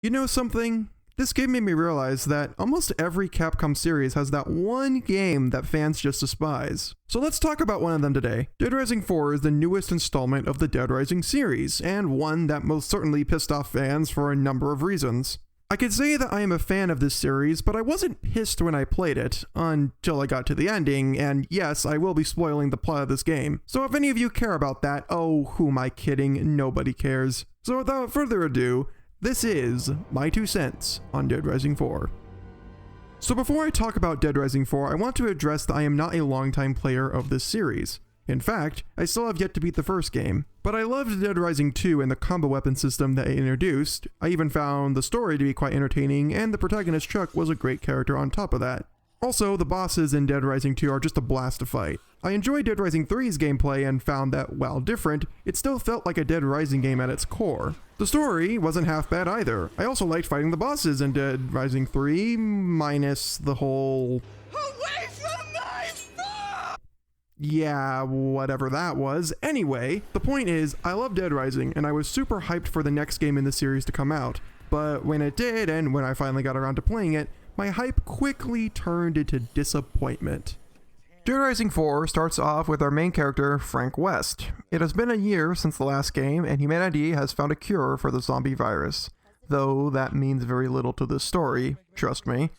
You know something? This game made me realize that almost every Capcom series has that one game that fans just despise. So let's talk about one of them today. Dead Rising 4 is the newest installment of the Dead Rising series, and one that most certainly pissed off fans for a number of reasons. I could say that I am a fan of this series, but I wasn't pissed when I played it, until I got to the ending, and yes, I will be spoiling the plot of this game. So if any of you care about that, oh, who am I kidding? Nobody cares. So without further ado, this is my 2 cents on Dead Rising 4. So before I talk about Dead Rising 4, I want to address that I am not a longtime player of this series. In fact, I still have yet to beat the first game. But I loved Dead Rising 2 and the combo weapon system that it introduced. I even found the story to be quite entertaining, and the protagonist Chuck was a great character on top of that. Also, the bosses in Dead Rising 2 are just a blast to fight. I enjoyed Dead Rising 3's gameplay and found that, while different, it still felt like a Dead Rising game at its core. The story wasn't half bad either. I also liked fighting the bosses in Dead Rising 3, minus the whole... Away from my phone! Yeah, whatever that was. Anyway, the point is, I love Dead Rising, and I was super hyped for the next game in the series to come out. But when it did, and when I finally got around to playing it, my hype quickly turned into disappointment. Dead Rising 4 starts off with our main character, Frank West. It has been a year since the last game, and humanity has found a cure for the zombie virus. Though that means very little to this story, trust me.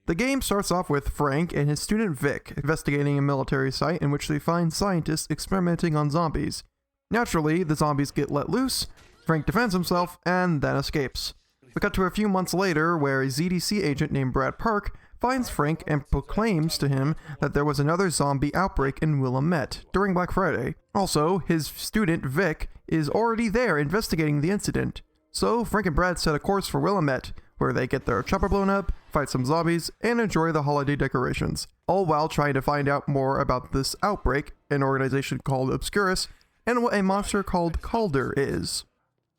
The game starts off with Frank and his student Vic investigating a military site in which they find scientists experimenting on zombies. Naturally, the zombies get let loose, Frank defends himself, and then escapes. We cut to a few months later where a ZDC agent named Brad Park finds Frank and proclaims to him that there was another zombie outbreak in Willamette during Black Friday. Also, his student Vic is already there investigating the incident. So Frank and Brad set a course for Willamette, where they get their chopper blown up, fight some zombies, and enjoy the holiday decorations, all while trying to find out more about this outbreak, an organization called Obscurus, and what a monster called Calder is.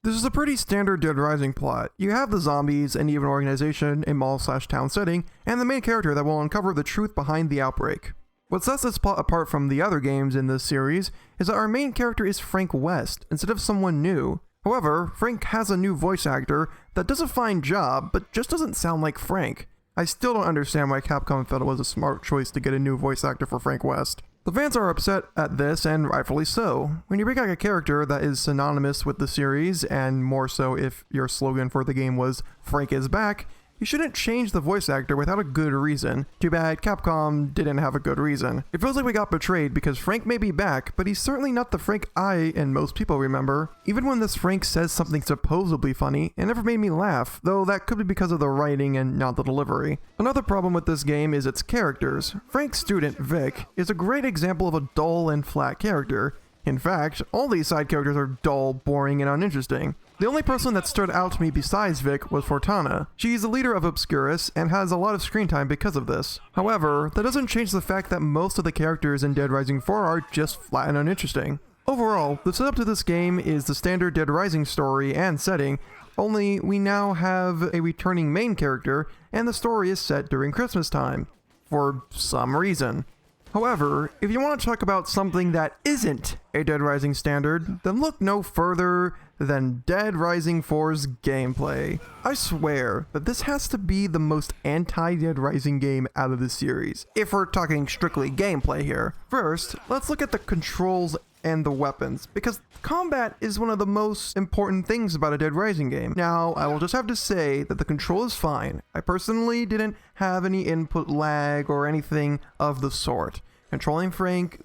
This is a pretty standard Dead Rising plot. You have the zombies, an even organization, a mall/town setting, and the main character that will uncover the truth behind the outbreak. What sets this plot apart from the other games in this series is that our main character is Frank West, instead of someone new. However, Frank has a new voice actor that does a fine job, but just doesn't sound like Frank. I still don't understand why Capcom felt it was a smart choice to get a new voice actor for Frank West. The fans are upset at this, and rightfully so. When you bring back a character that is synonymous with the series, and more so if your slogan for the game was Frank is back, you shouldn't change the voice actor without a good reason. Too bad Capcom didn't have a good reason. It feels like we got betrayed because Frank may be back, but he's certainly not the Frank I and most people remember. Even when this Frank says something supposedly funny, it never made me laugh, though that could be because of the writing and not the delivery. Another problem with this game is its characters. Frank's student, Vic, is a great example of a dull and flat character. In fact, all these side characters are dull, boring, and uninteresting. The only person that stood out to me besides Vic was Fortana. She's the leader of Obscurus and has a lot of screen time because of this. However, that doesn't change the fact that most of the characters in Dead Rising 4 are just flat and uninteresting. Overall, the setup to this game is the standard Dead Rising story and setting, only we now have a returning main character, and the story is set during Christmas time. For some reason. However, if you want to talk about something that isn't a Dead Rising standard, then look no further than Dead Rising 4's gameplay. I swear that this has to be the most anti-Dead Rising game out of the series, if we're talking strictly gameplay here. First, let's look at the controls and the weapons, because combat is one of the most important things about a Dead Rising game. Now, I will just have to say that the control is fine. I personally didn't have any input lag or anything of the sort. Controlling Frank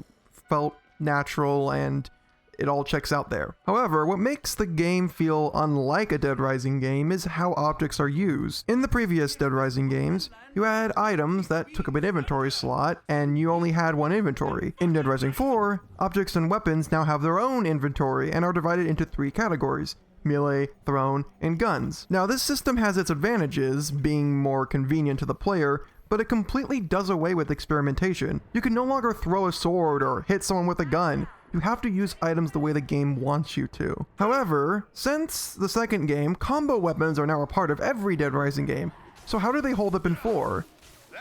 felt natural and it all checks out there. However, what makes the game feel unlike a Dead Rising game is how objects are used. In the previous Dead Rising games, you had items that took up an inventory slot, and you only had one inventory. In Dead Rising 4, objects and weapons now have their own inventory and are divided into 3 categories: melee, thrown, and guns. Now, this system has its advantages, being more convenient to the player, but it completely does away with experimentation. You can no longer throw a sword or hit someone with a gun. You have to use items the way the game wants you to. However, since the second game, combo weapons are now a part of every Dead Rising game. So how do they hold up in 4?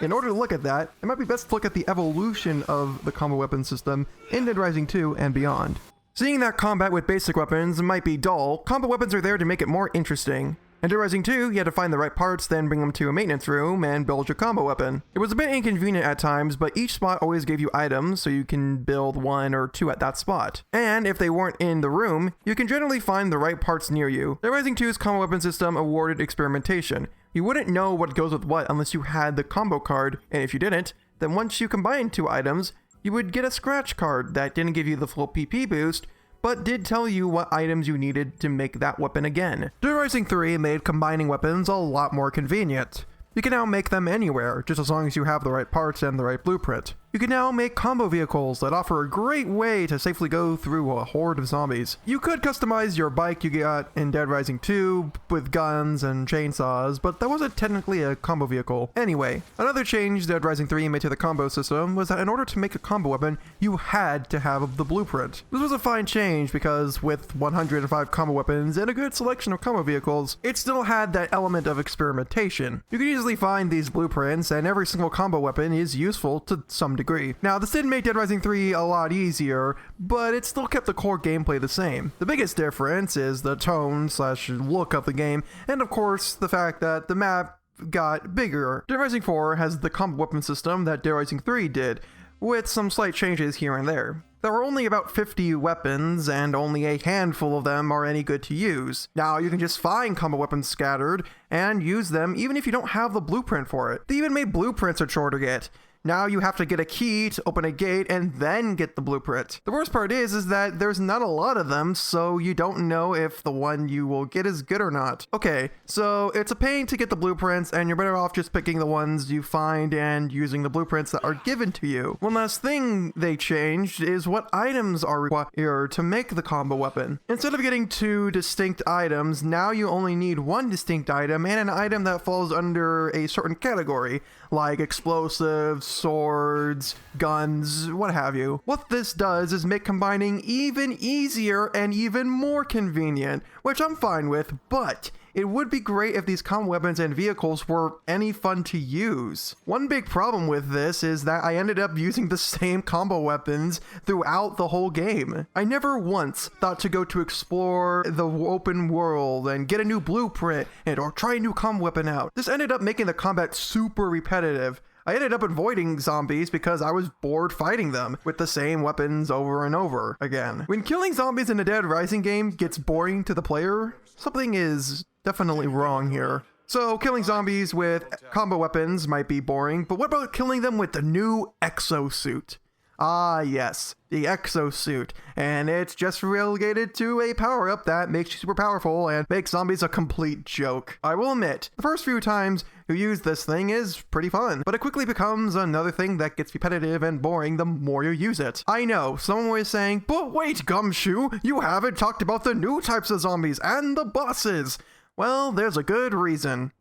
In order to look at that, it might be best to look at the evolution of the combo weapon system in Dead Rising 2 and beyond. Seeing that combat with basic weapons might be dull, combo weapons are there to make it more interesting. In Dead Rising 2, you had to find the right parts, then bring them to a maintenance room and build your combo weapon. It was a bit inconvenient at times, but each spot always gave you items, so you can build 1 or 2 at that spot. And if they weren't in the room, you can generally find the right parts near you. Dead Rising 2's combo weapon system awarded experimentation. You wouldn't know what goes with what unless you had the combo card, and if you didn't, then once you combined 2 items, you would get a scratch card that didn't give you the full PP boost, but did tell you what items you needed to make that weapon again. Dead Rising 3 made combining weapons a lot more convenient. You can now make them anywhere, just as long as you have the right parts and the right blueprint. You can now make combo vehicles that offer a great way to safely go through a horde of zombies. You could customize your bike you got in Dead Rising 2 with guns and chainsaws, but that wasn't technically a combo vehicle. Anyway, another change Dead Rising 3 made to the combo system was that in order to make a combo weapon, you had to have the blueprint. This was a fine change because with 105 combo weapons and a good selection of combo vehicles, it still had that element of experimentation. You could easily find these blueprints, and every single combo weapon is useful to some degree. Now, this didn't make Dead Rising 3 a lot easier, but it still kept the core gameplay the same. The biggest difference is the tone/look of the game, and of course, the fact that the map got bigger. Dead Rising 4 has the combo weapon system that Dead Rising 3 did, with some slight changes here and there. There are only about 50 weapons, and only a handful of them are any good to use. Now, you can just find combo weapons scattered, and use them even if you don't have the blueprint for it. They even made blueprints a chore to get. Now you have to get a key to open a gate and then get the blueprint. The worst part is that there's not a lot of them, so you don't know if the one you will get is good or not. Okay, so it's a pain to get the blueprints, and you're better off just picking the ones you find and using the blueprints that are given to you. One last thing they changed is what items are required to make the combo weapon. Instead of getting 2 distinct items, now you only need 1 distinct item and an item that falls under a certain category, like explosives, swords, guns, what have you. What this does is make combining even easier and even more convenient, which I'm fine with, but it would be great if these combo weapons and vehicles were any fun to use. One big problem with this is that I ended up using the same combo weapons throughout the whole game. I never once thought to go to explore the open world and get a new blueprint or try a new combo weapon out. This ended up making the combat super repetitive. I ended up avoiding zombies because I was bored fighting them with the same weapons over and over again. When killing zombies in a Dead Rising game gets boring to the player, something is definitely wrong here. So killing zombies with combo weapons might be boring, but what about killing them with the new exosuit? Ah yes, the exosuit, and it's just relegated to a power-up that makes you super powerful and makes zombies a complete joke. I will admit, the first few times you use this thing is pretty fun, but it quickly becomes another thing that gets repetitive and boring the more you use it. I know, someone was saying, but wait Gumshoe, you haven't talked about the new types of zombies and the bosses. Well, there's a good reason.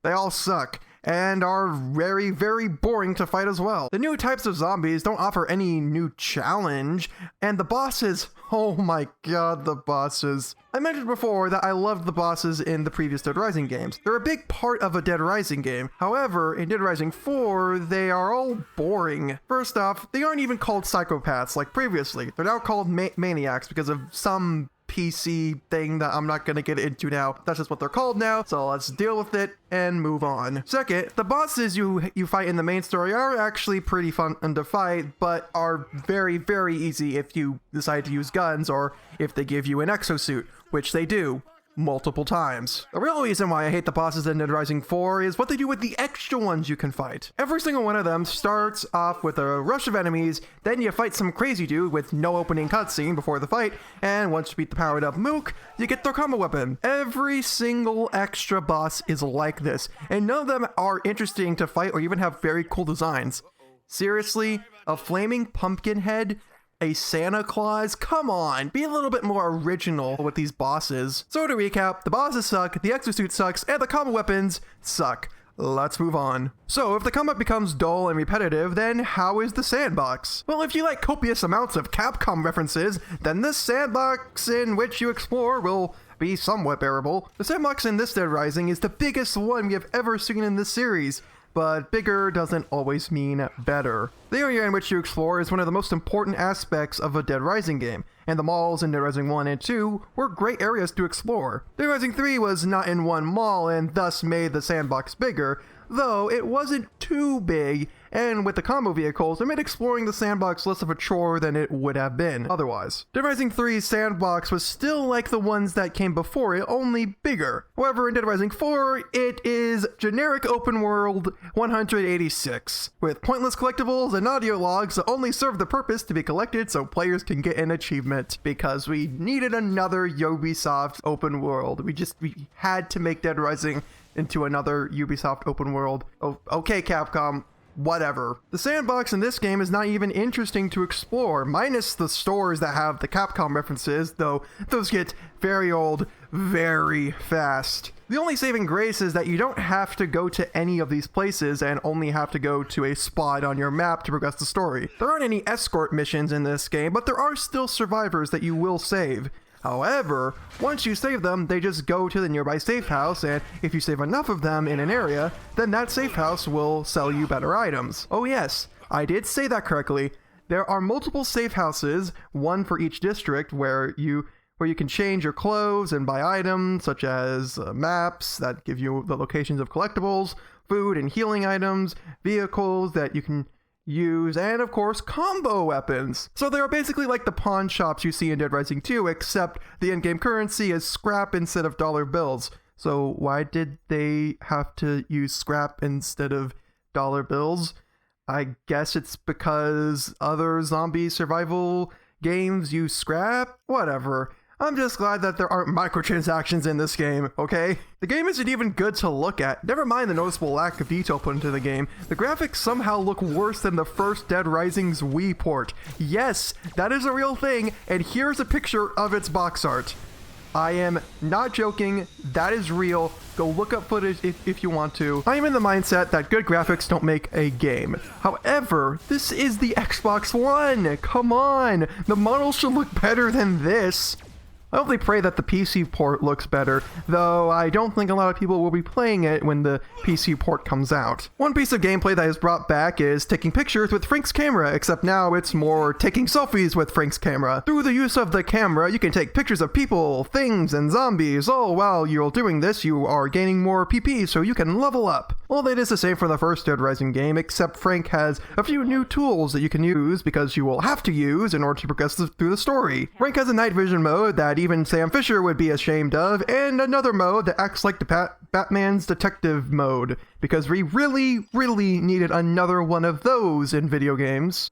They all suck, and are very, very boring to fight as well. The new types of zombies don't offer any new challenge, and the bosses, oh my god, the bosses. I mentioned before that I loved the bosses in the previous Dead Rising games. They're a big part of a Dead Rising game. However, in Dead Rising 4, they are all boring. First off, they aren't even called psychopaths like previously. They're now called maniacs because of some PC thing that I'm not gonna get into now. That's just what they're called now, so let's deal with it and move on. Second, the bosses you fight in the main story are actually pretty fun to fight, but are very, very easy if you decide to use guns or if they give you an exosuit, which they do multiple times. The real reason why I hate the bosses in Dead Rising 4 is what they do with the extra ones you can fight. Every single one of them starts off with a rush of enemies, then you fight some crazy dude with no opening cutscene before the fight, and once you beat the powered up mook, you get their combo weapon. Every single extra boss is like this, and none of them are interesting to fight or even have very cool designs. Seriously, a flaming pumpkin head? A Santa Claus? Come on, be a little bit more original with these bosses. So to recap, the bosses suck, the exosuit sucks, and the combo weapons suck. Let's move on. So if the combat becomes dull and repetitive, then how is the sandbox? Well, if you like copious amounts of Capcom references, then the sandbox in which you explore will be somewhat bearable. The sandbox in this Dead Rising is the biggest one we have ever seen in this series. but bigger doesn't always mean better. The area in which you explore is one of the most important aspects of a Dead Rising game, and the malls in Dead Rising 1 and 2 were great areas to explore. Dead Rising 3 was not in one mall and thus made the sandbox bigger, though it wasn't too big, and with the combo vehicles, it made exploring the sandbox less of a chore than it would have been otherwise. Dead Rising 3's sandbox was still like the ones that came before it, only bigger. However, in Dead Rising 4, it is generic open world 186, with pointless collectibles and audio logs that only serve the purpose to be collected so players can get an achievement, because we needed another Ubisoft open world. We had to make Dead Rising into another Ubisoft open world. Oh, okay, Capcom, whatever. The sandbox in this game is not even interesting to explore, minus the stores that have the Capcom references, though those get very old very fast. The only saving grace is that you don't have to go to any of these places and only have to go to a spot on your map to progress the story. There aren't any escort missions in this game, but there are still survivors that you will save. However, once you save them, they just go to the nearby safe house, and if you save enough of them in an area, then that safe house will sell you better items. Oh yes, I did say that correctly. There are multiple safe houses, one for each district, where you can change your clothes and buy items such as maps that give you the locations of collectibles, food and healing items, vehicles that you can use, and of course combo weapons. So they are basically like the pawn shops you see in Dead Rising 2, except the in-game currency is scrap instead of dollar bills. So why did they have to use scrap instead of dollar bills? I guess it's because other zombie survival games use scrap? Whatever. I'm just glad that there aren't microtransactions in this game, okay? The game isn't even good to look at. Never mind the noticeable lack of detail put into the game. The graphics somehow look worse than the first Dead Rising's Wii port. Yes, that is a real thing, and here's a picture of its box art. I am not joking, that is real. Go look up footage if you want to. I am in the mindset that good graphics don't make a game. However, this is the Xbox One. Come on, the model should look better than this. I only pray that the PC port looks better, though I don't think a lot of people will be playing it when the PC port comes out. One piece of gameplay that is brought back is taking pictures with Frank's camera, except now it's more taking selfies with Frank's camera. Through the use of the camera, you can take pictures of people, things, and zombies. Oh, while you're doing this, you are gaining more PP so you can level up. Well, it is the same for the first Dead Rising game, except Frank has a few new tools that you can use because you will have to use in order to progress through the story. Frank has a night vision mode that even Sam Fisher would be ashamed of, and another mode that acts like the Batman's detective mode, because we really needed another one of those in video games.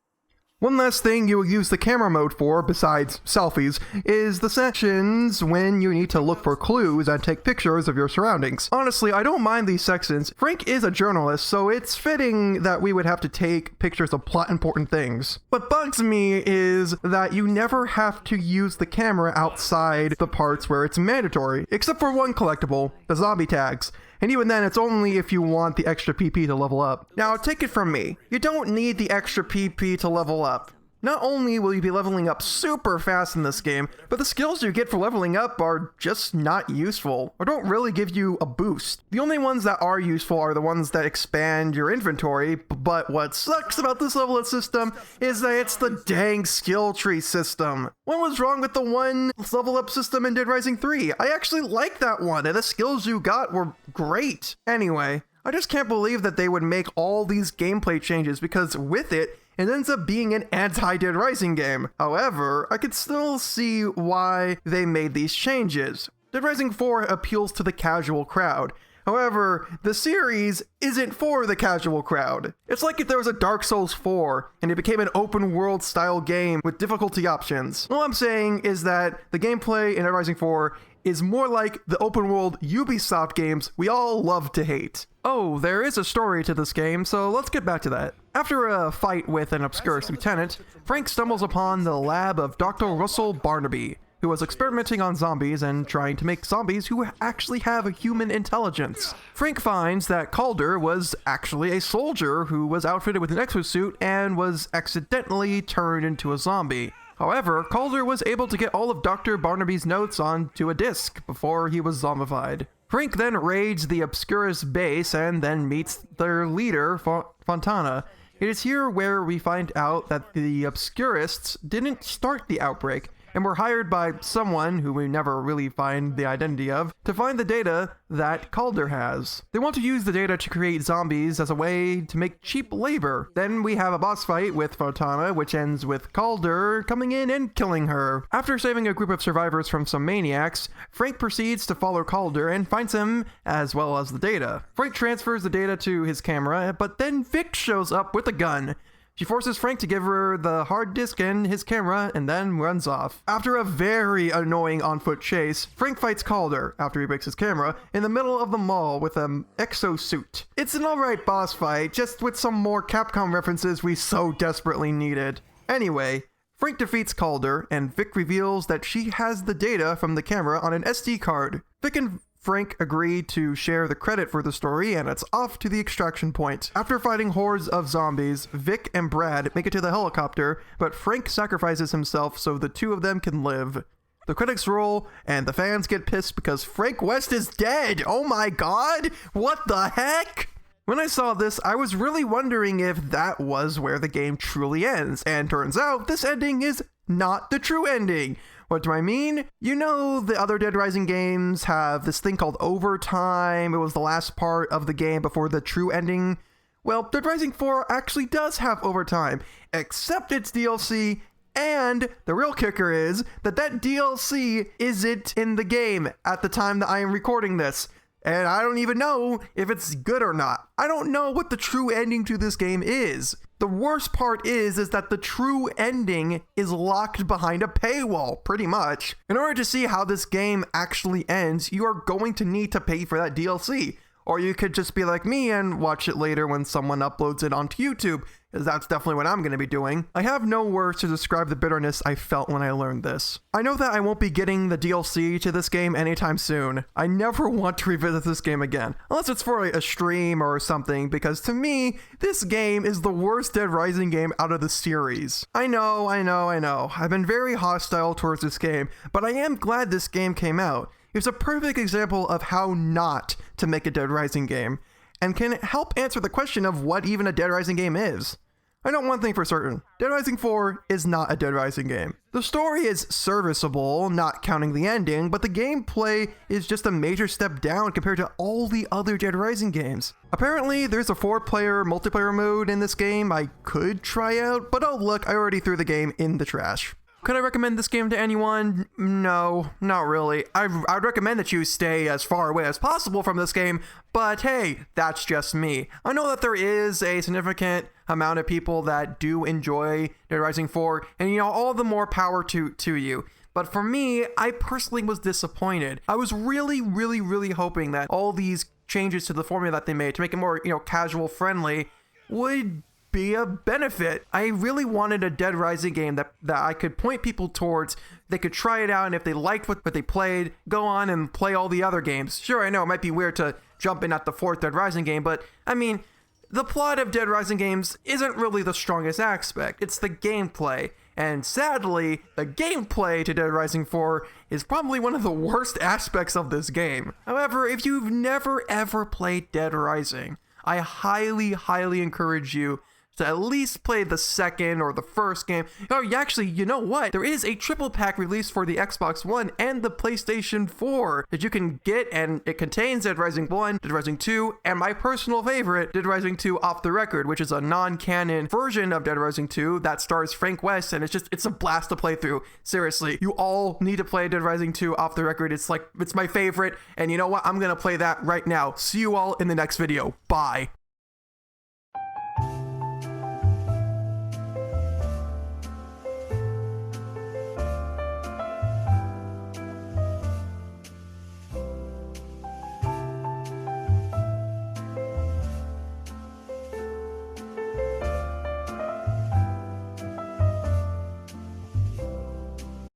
One last thing you will use the camera mode for, besides selfies, is the sections when you need to look for clues and take pictures of your surroundings. Honestly, I don't mind these sections. Frank is a journalist, so it's fitting that we would have to take pictures of plot important things. What bugs me is that you never have to use the camera outside the parts where it's mandatory, except for one collectible, the zombie tags. And even then, it's only if you want the extra PP to level up. Now, take it from me. You don't need the extra PP to level up. Not only will you be leveling up super fast in this game, but the skills you get for leveling up are just not useful, or don't really give you a boost. The only ones that are useful are the ones that expand your inventory, but what sucks about this level up system is that it's the dang skill tree system. What was wrong with the one level up system in Dead Rising 3? I actually liked that one, and the skills you got were great. Anyway, I just can't believe that they would make all these gameplay changes, because with it ends up being an anti-DeadRising game. However, I could still see why they made these changes. Dead Rising 4 appeals to the casual crowd. However, the series isn't for the casual crowd. It's like if there was a Dark Souls 4 and it became an open world style game with difficulty options. All I'm saying is that the gameplay in Dead Rising 4 is more like the open world Ubisoft games we all love to hate. Oh, there is a story to this game, so let's get back to that. After a fight with an obscure lieutenant, Frank stumbles upon the lab of Dr. Russell Barnaby, who was experimenting on zombies and trying to make zombies who actually have a human intelligence. Frank finds that Calder was actually a soldier who was outfitted with an exosuit and was accidentally turned into a zombie. However, Calder was able to get all of Dr. Barnaby's notes onto a disc before he was zombified. Frank then raids the Obscurus base and then meets their leader, Fontana. It is here where we find out that the Obscurists didn't start the outbreak, and were hired by someone who we never really find the identity of to find the data that Calder has. They want to use the data to create zombies as a way to make cheap labor. Then we have a boss fight with Fontana, which ends with Calder coming in and killing her. After saving a group of survivors from some maniacs, Frank proceeds to follow Calder and finds him as well as the data. Frank transfers the data to his camera, but then Vic shows up with a gun. She forces Frank to give her the hard disk and his camera and then runs off. After a very annoying on-foot chase, Frank fights Calder, after he breaks his camera, in the middle of the mall with an exosuit. It's an alright boss fight, just with some more Capcom references we so desperately needed. Anyway, Frank defeats Calder, and Vic reveals that she has the data from the camera on an SD card. Vic and Frank agree to share the credit for the story, and it's off to the extraction point. After fighting hordes of zombies, Vic and Brad make it to the helicopter, but Frank sacrifices himself so the two of them can live. The credits roll, and the fans get pissed because Frank West is dead! Oh my god! What the heck? When I saw this, I was really wondering if that was where the game truly ends, and turns out this ending is not the true ending. What do I mean? You know, the other Dead Rising games have this thing called overtime. It was the last part of the game before the true ending. Well, Dead Rising 4 actually does have overtime, except it's DLC, and the real kicker is that that DLC isn't in the game at the time that I am recording this. And I don't even know if it's good or not. I don't know what the true ending to this game is. The worst part is that the true ending is locked behind a paywall, pretty much. In order to see how this game actually ends, you are going to need to pay for that DLC. Or you could just be like me and watch it later when someone uploads it onto YouTube, because that's definitely what I'm going to be doing. I have no words to describe the bitterness I felt when I learned this. I know that I won't be getting the DLC to this game anytime soon. I never want to revisit this game again, unless it's for a stream or something, because to me, this game is the worst Dead Rising game out of the series. I know. I've been very hostile towards this game, but I am glad this game came out. It's a perfect example of how not to make a Dead Rising game, and can help answer the question of what even a Dead Rising game is. I know one thing for certain. Dead Rising 4 is not a Dead Rising game. The story is serviceable, not counting the ending, but the gameplay is just a major step down compared to all the other Dead Rising games. Apparently, there's a 4-player multiplayer mode in this game I could try out, but oh look, I already threw the game in the trash. Could I recommend this game to anyone? No, not really. I'd recommend that you stay as far away as possible from this game, but hey, that's just me. I know that there is a significant amount of people that do enjoy Dead Rising 4, and you know, all the more power to you. But for me, I personally was disappointed. I was really hoping that all these changes to the formula that they made to make it more, casual friendly would be a benefit. I really wanted a Dead Rising game that I could point people towards. They could try it out, and if they liked what they played, go on and play all the other games. Sure, I know it might be weird to jump in at the 4th Dead Rising game, but I mean, the plot of Dead Rising games isn't really the strongest aspect. It's the gameplay. And sadly, the gameplay to Dead Rising 4 is probably one of the worst aspects of this game. However, if you've never ever played Dead Rising, I highly encourage you to at least play the 2nd or the 1st game. Oh, actually, you know what? There is a triple pack released for the Xbox One and the PlayStation 4 that you can get, and it contains Dead Rising 1, Dead Rising 2, and my personal favorite, Dead Rising 2 Off the Record, which is a non-canon version of Dead Rising 2 that stars Frank West, and it's a blast to play through. Seriously, you all need to play Dead Rising 2 Off the Record. It's my favorite, and you know what? I'm gonna play that right now. See you all in the next video. Bye.